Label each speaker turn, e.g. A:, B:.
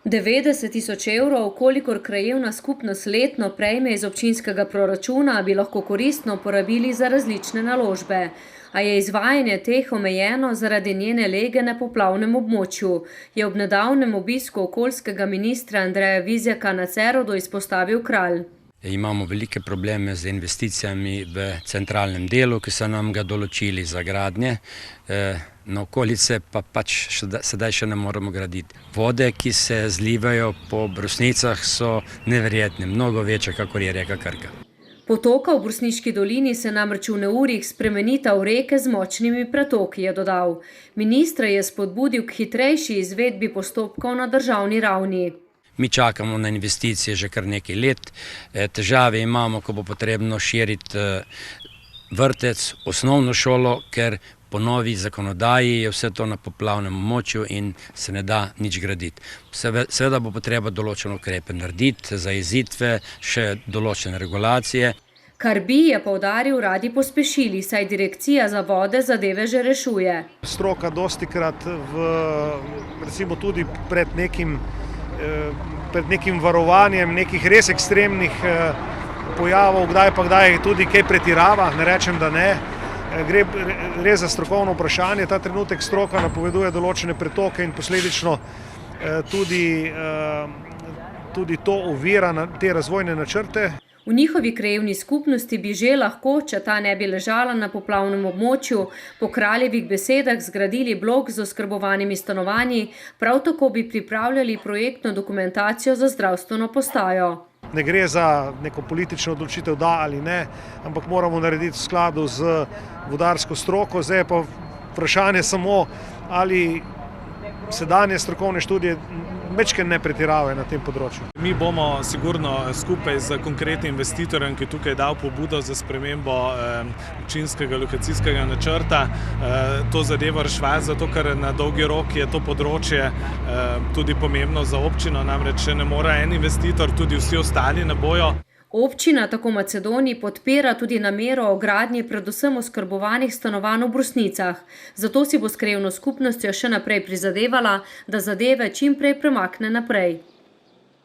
A: 90.000 evrov, kolikor krajevna skupnost letno prejme iz občinskega proračuna, bi lahko koristno porabili za različne naložbe. A je izvajanje teh omejeno zaradi njene lege na poplavnem območju, je ob nedavnem obisku okoljskega ministra Andreja Vizjaka na Cerovdu izpostavil Kralj.
B: Imamo velike probleme z investicijami v centralnem delu, ki so nam ga določili za gradnje. Na okolice pa sedaj še ne moremo graditi. Vode, ki se zlivajo po Brusnicah, so neverjetne, mnogo večje, kakor je reka Krka.
A: Potoka v Brusniški dolini se namreč v neurjih spremenita v reke z močnimi pretoki, je dodal. Ministra je spodbudil k hitrejši izvedbi postopkov na državni ravni.
B: Mi čakamo na investicije že kar nekaj let. Težave imamo, ko bo potrebno širiti vrtec, osnovno šolo, ker po novi zakonodaji je vse to na poplavnem območju in se ne da nič graditi. Seveda bo potreba določene ukrepe narediti, zajezitve, še določene regulacije.
A: Kar bi, je poudaril, radi pospešili, saj Direkcija za vode zadeve že rešuje.
C: Stroka dostikrat recimo tudi pred nekim varovanjem nekih res ekstremnih pojavov, kdaj pa kdaj tudi kaj pretirava, ne rečem, da ne. Gre res za strokovno vprašanje. Ta trenutek stroka napoveduje določene pretoke in posledično tudi to ovira te razvojne načrte.
A: V njihovi krajevni skupnosti bi že lahko, če ta ne bi ležala na poplavnem območju, po Kraljevih besedah zgradili blok z oskrbovanimi stanovanji, prav tako bi pripravljali projektno dokumentacijo za zdravstveno postajo.
C: Ne gre za neko politično odločitev, da ali ne, ampak moramo narediti v skladu z vodarsko stroko. Zdaj je pa vprašanje samo, ali sedanje strokovne študije majčkeno ne pretiravajo na tem področju.
D: Mi bomo sigurno skupaj z konkretnim investitorjem, ki je tukaj dal pobudo za spremembo občinskega lokacijskega načrta, to zadevo reševali, zato ker na dolgi rok je to področje tudi pomembno za občino, namreč če ne more en investitor, tudi vsi ostali ne bojo.
A: Občina tako Macedoniji podpira tudi namero o gradnji predvsem oskrbovanih stanovanj v Brusnicah. Zato si bo s krajevno skupnostjo še naprej prizadevala, da zadeve čim prej premakne naprej.